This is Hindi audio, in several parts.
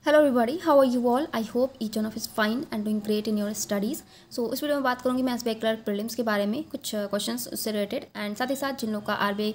Hello everybody, how are you all? I hope each one of is fine and doing great in your studies. So इस वीडियो में बात करूँगी मैं एसबीआई क्लर्क प्रीलिम्स के बारे में, कुछ क्वेश्चंस उससे रिलेटेड, एंड साथ ही साथ जिन लोगों का आरबीआई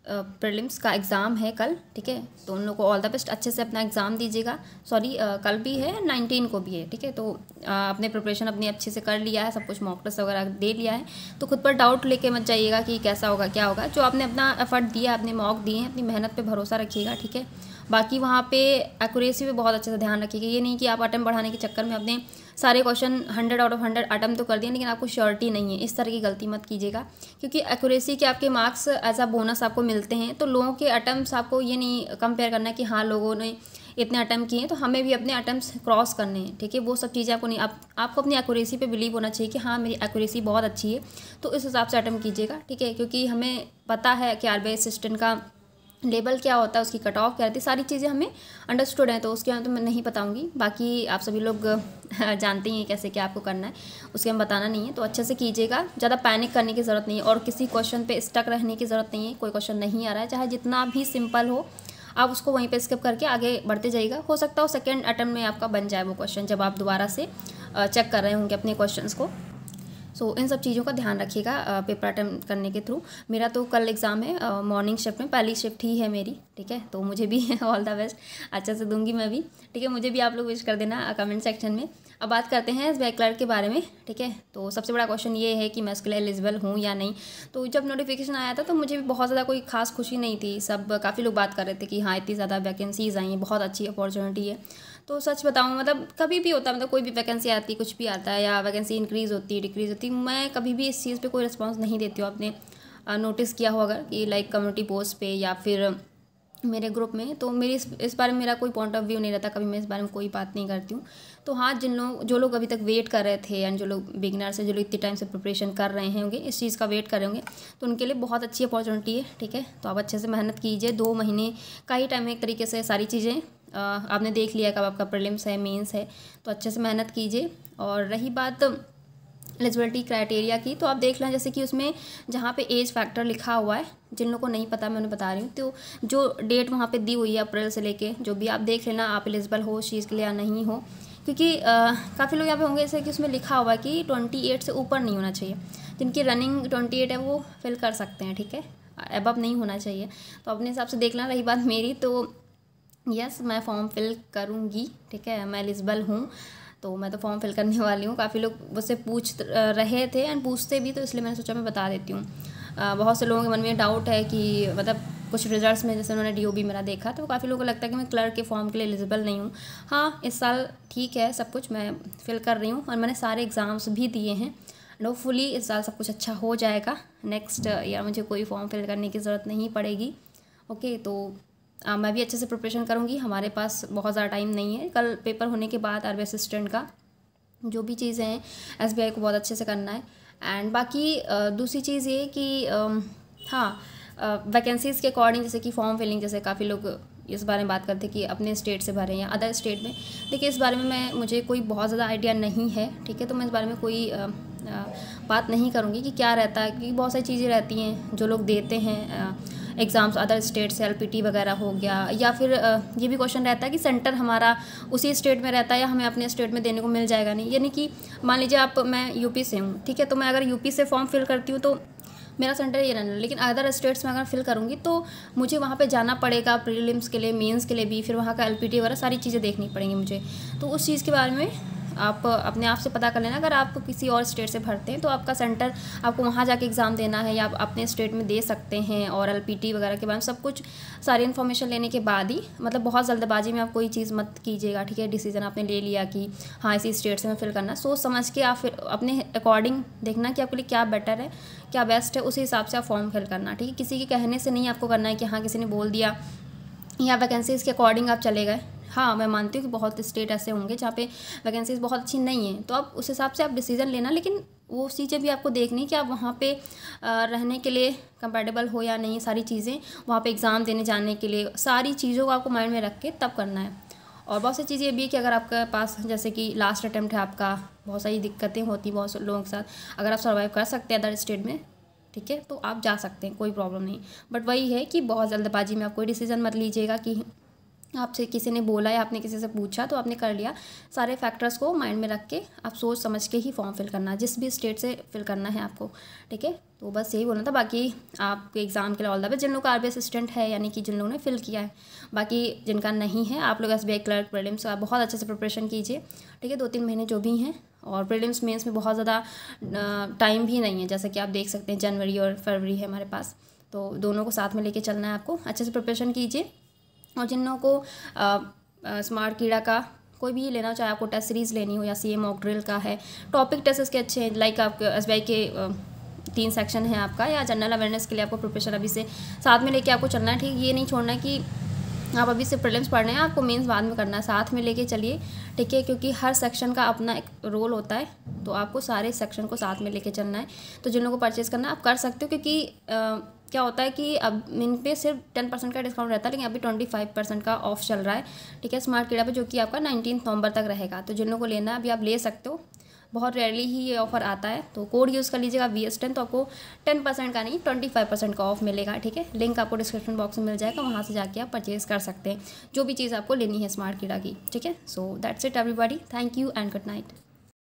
प्रीलिम्स का एग्ज़ाम है कल, ठीक है, तो उन लोगों को ऑल द बेस्ट, अच्छे से अपना एग्ज़ाम दीजिएगा। सॉरी, कल भी है, 19 को भी है, ठीक है। तो अपने प्रिपरेशन अपनी अच्छे से कर लिया है, सब कुछ मॉक टेस्ट वगैरह दे लिया है, तो खुद पर डाउट लेके मत जाइएगा कि कैसा होगा क्या होगा। जो आपने अपना एफर्ट दिया, अपने मॉक दिए हैं, अपनी मेहनत पे भरोसा रखिएगा, ठीक है। बाकी वहाँ पे एक्यूरेसी पे बहुत अच्छे से ध्यान रखिएगा। ये नहीं कि आप अटेम्प्ट बढ़ाने के चक्कर में अपने सारे क्वेश्चन 100 आउट ऑफ 100 अटेम्प्ट तो कर दिए, लेकिन आपको श्योरिटी नहीं है, इस तरह की गलती मत कीजिएगा। क्योंकि एक्यूरेसी के आपके मार्क्स एज अ बोनस आपको मिलते हैं, तो लोगों के अटेम्प्ट्स आपको ये नहीं कंपेयर करना कि हाँ लोगों ने इतने अटैम्प्ट किए हैं तो हमें भी अपने अटैम्प्ट्स क्रॉस करने हैं, ठीक है। वो सब चीज़ें आपको नहीं, आपको अपनी एक्यूरेसी पे बिलीव होना चाहिए कि हाँ मेरी एक्यूरेसी बहुत अच्छी है, तो इस हिसाब से अटैम्प्ट कीजिएगा, ठीक है। क्योंकि हमें पता है कि आरबीआई असिस्टेंट का लेवल क्या होता है, उसकी कट ऑफ क्या रहती है, सारी चीज़ें हमें अंडरस्टूड हैं, तो उसके बारे में तो मैं नहीं बताऊंगी। बाकी आप सभी लोग जानते ही हैं कैसे क्या आपको करना है, उसके हम बताना नहीं है, तो अच्छे से कीजिएगा। ज़्यादा पैनिक करने की ज़रूरत नहीं है और किसी क्वेश्चन पे स्टक रहने की ज़रूरत नहीं है। कोई क्वेश्चन नहीं आ रहा है, चाहे जितना भी सिंपल हो, आप उसको वहीं पे स्किप करके आगे बढ़ते जाइएगा। हो सकता हो सेकेंड अटेम्प्ट में आपका बन जाए वो क्वेश्चन, जब आप दोबारा से चेक कर रहे होंगे अपने क्वेश्चंस को। सो इन सब चीज़ों का ध्यान रखिएगा पेपर अटेम्प्ट करने के थ्रू। मेरा तो कल एग्ज़ाम है मॉर्निंग शिफ्ट में, पहली शिफ्ट ही है मेरी, ठीक है। तो मुझे भी ऑल द बेस्ट, अच्छे से दूंगी मैं भी, ठीक है। मुझे भी आप लोग विश कर देना कमेंट सेक्शन में। अब बात करते हैं एसबीआई क्लर्क के बारे में, ठीक है। तो सबसे बड़ा क्वेश्चन ये है कि मैं इसके लिए एलिजिबल हूँ या नहीं। तो जब नोटिफिकेशन आया था तो मुझे भी बहुत ज़्यादा कोई खास खुशी नहीं थी। सब काफ़ी लोग बात कर रहे थे कि हाँ इतनी ज़्यादा वैकेंसीज़ आई हैं, बहुत अच्छी अपॉर्चुनिटी है। तो सच बताऊँ, मतलब कभी भी होता है, मतलब कोई भी वैकेंसी आती है, कुछ भी आता है, या वैकेंसी इंक्रीज़ होती है डिक्रीज़ होती है, मैं कभी भी इस चीज़ पे कोई रिस्पांस नहीं देती हूँ। आपने नोटिस किया होगा कि लाइक कम्युनिटी पोस्ट पे या फिर मेरे ग्रुप में, तो मेरी इस बारे में मेरा कोई पॉइंट ऑफ व्यू नहीं रहता, कभी मैं इस बारे में कोई बात नहीं करती हूँ। तो हाँ, जो लोग अभी तक वेट कर रहे थे, एंड जो लोग बिगिनर्स हैं, जो लोग इतने टाइम से प्रिपरेशन कर रहे होंगे, इस चीज़ का वेट कर रहे होंगे, तो उनके लिए बहुत अच्छी अपॉर्चुनिटी है, ठीक है। तो आप अच्छे से मेहनत कीजिए, 2 महीने का ही टाइम है एक तरीके से, सारी चीज़ें आपने देख लिया कब आपका प्रीलिम्स है, मेंस है, तो अच्छे से मेहनत कीजिए। और रही बात एलिजिबिलिटी क्राइटेरिया की, तो आप देख लें जैसे कि उसमें जहाँ पे एज फैक्टर लिखा हुआ है, जिन लोगों को नहीं पता मैं उन्हें बता रही हूँ, तो जो डेट वहाँ पे दी हुई है अप्रैल से लेके, जो भी आप देख लेना आप एलिजिबल हो उस चीज़ के लिए या नहीं हो। क्योंकि काफ़ी लोग यहाँ पे होंगे जैसे कि उसमें लिखा हुआ है कि 28 से ऊपर नहीं होना चाहिए, जिनकी रनिंग 28 है वो फिल कर सकते हैं, ठीक है, अबव नहीं होना चाहिए। तो अपने हिसाब से देख लेना। रही बात मेरी, तो यस मैं फॉर्म फिल करूँगी, ठीक है, मैं एलिजिबल हूँ, तो मैं तो फॉर्म फिल करने वाली हूँ। काफ़ी लोग मुझसे पूछ रहे थे एंड पूछते भी, तो इसलिए मैंने सोचा मैं बता देती हूँ। बहुत से लोगों के मन में डाउट है कि मतलब कुछ रिजल्ट्स में जैसे उन्होंने डीओबी मेरा देखा, तो काफ़ी लोगों को लगता है कि मैं क्लर्क के फॉर्म के लिए एलिजिबल नहीं हूँ। हाँ, इस साल ठीक है, सब कुछ मैं फिल कर रही हूँ और मैंने सारे एग्ज़ाम्स भी दिए हैं, एंड होपफुली इस साल सब कुछ अच्छा हो जाएगा। नेक्स्ट ईयर मुझे कोई फॉर्म फिल करने की ज़रूरत नहीं पड़ेगी। ओके, तो मैं भी अच्छे से प्रिपरेशन करूँगी। हमारे पास बहुत ज़्यादा टाइम नहीं है, कल पेपर होने के बाद आरबीआई असिस्टेंट का जो भी चीज़ें हैं एसबीआई को बहुत अच्छे से करना है। एंड बाकी दूसरी चीज़ ये कि हाँ, वैकेंसीज़ के अकॉर्डिंग, जैसे कि फॉर्म फिलिंग, जैसे काफ़ी लोग इस बारे में बात करते हैं कि अपने स्टेट से भरें या अदर स्टेट में। देखिए, इस बारे में मुझे कोई बहुत ज़्यादा आइडिया नहीं है, ठीक है, तो मैं इस बारे में कोई बात नहीं करूँगी कि क्या रहता है, क्योंकि बहुत सारी चीज़ें रहती हैं जो लोग देते हैं एग्ज़ाम्स अदर स्टेट से, एलपीटी वगैरह हो गया, या फिर ये भी क्वेश्चन रहता है कि सेंटर हमारा उसी स्टेट में रहता है या हमें अपने स्टेट में देने को मिल जाएगा नहीं। यानी कि मान लीजिए मैं यूपी से हूँ, ठीक है, तो मैं अगर यूपी से फॉर्म फिल करती हूँ तो मेरा सेंटर ये रहना है, लेकिन अदर स्टेट्स में अगर फिल करूँगी तो मुझे वहाँ पे जाना पड़ेगा प्रीलिम्स के लिए, मेंस के लिए भी, फिर वहाँ का एलपीटी वगैरह सारी चीज़ें देखनी पड़ेंगी मुझे। तो उस चीज़ के बारे में आप अपने आप से पता कर लेना। अगर आप किसी और स्टेट से भरते हैं तो आपका सेंटर आपको वहाँ जाके एग्ज़ाम देना है या आप अपने स्टेट में दे सकते हैं, और एलपीटी वगैरह के बारे में सब कुछ सारी इन्फॉर्मेशन लेने के बाद ही, मतलब बहुत जल्दबाजी में आप कोई चीज़ मत कीजिएगा, ठीक है। डिसीजन आपने ले लिया कि हाँ इसी स्टेट से मैं फिल करना, सोच समझ के आप फिर अपने अकॉर्डिंग देखना कि आपके लिए क्या बेटर है, क्या बेस्ट है, उसी हिसाब से आप फॉर्म फिल करना, ठीक है। किसी के कहने से नहीं आपको करना है कि हाँ किसी ने बोल दिया या वैकेंसीज़ के अकॉर्डिंग आप चले गए। हाँ, मैं मानती हूँ कि बहुत स्टेट ऐसे होंगे जहाँ पे वैकेंसीज़ बहुत अच्छी नहीं हैं, तो आप उस हिसाब से आप डिसीज़न लेना, लेकिन वो चीज़ें भी आपको देखनी कि आप वहाँ पे रहने के लिए कंपेटेबल हो या नहीं, सारी चीज़ें वहाँ पे एग्ज़ाम देने जाने के लिए, सारी चीज़ों को आपको माइंड में रख के तब करना है। और बहुत सी चीज़ें ये भी है कि अगर आपके पास जैसे कि लास्ट अटैम्प्ट है आपका, बहुत सारी दिक्कतें होती बहुत से लोगों के साथ, अगर आप सर्वाइव कर सकते हैं अदर स्टेट में, ठीक है, तो आप जा सकते हैं, कोई प्रॉब्लम नहीं। बट वही है कि बहुत जल्दबाजी में आप कोई डिसीज़न मत लीजिएगा कि आपसे किसी ने बोला या आपने किसी से पूछा तो आपने कर लिया। सारे फैक्टर्स को माइंड में रख के आप सोच समझ के ही फॉर्म फिल करना है, जिस भी स्टेट से फिल करना है आपको, ठीक है। तो बस यही बोलना था। बाकी आपके एग्ज़ाम के लिए ऑल द बेस्ट जिन लोगों का आरबीआई असिस्टेंट है, यानी कि जिन लोगों ने फिल किया है। बाकी जिनका नहीं है, आप लोग एसबीआई क्लर्क प्रीलिम्स का बहुत अच्छे से प्रिपरेशन कीजिए, ठीक है। 2-3 महीने जो भी हैं, और प्रीलिम्स मेंस में बहुत ज़्यादा टाइम भी नहीं है, जैसा कि आप देख सकते हैं जनवरी और फरवरी है हमारे पास, तो दोनों को साथ में लेके चलना है आपको। अच्छे से प्रिपरेशन कीजिए। और जिन लोगों को स्मार्ट कीड़ा का कोई भी लेना चाहे, आपको टेस्ट सीरीज़ लेनी हो या सीए मॉक ड्रिल का है, टॉपिक टेस्ट इसके अच्छे हैं, लाइक आपके एसबीआई के 3 सेक्शन है आपका, या जनरल अवेयरनेस के लिए आपको प्रिपरेशन अभी से साथ में लेके आपको चलना है, ठीक। ये नहीं छोड़ना है कि आप अभी से प्रीलिम्स पढ़ रहे हैं, आपको मेंस बाद में करना है, साथ में लेके चलिए, ठीक है। क्योंकि हर सेक्शन का अपना एक रोल होता है, तो आपको सारे सेक्शन को साथ में लेके चलना है। तो जिन लोगों को परचेज़ करना है आप कर सकते हो, क्योंकि क्या होता है कि अब इन पे सिर्फ 10% का डिस्काउंट रहता है, लेकिन अभी 25% का ऑफ चल रहा है, ठीक है, स्मार्ट कीड़ा पे, जो कि आपका 19 नवंबर तक रहेगा। तो जिन लोगों को लेना है अभी आप ले सकते हो, बहुत रेयरली ही ये ऑफ़र आता है। तो कोड यूज़ कर लीजिएगा VS10, तो आपको 10% का नहीं 25% का ऑफ मिलेगा, ठीक है। लिंक आपको डिस्क्रिप्शन बॉक्स में मिल जाएगा, वहाँ से जाके आप परचेज़ कर सकते हैं जो भी चीज़ आपको लेनी है स्मार्ट कीड़ा की, ठीक है। So that's it everybody, thank you and good night.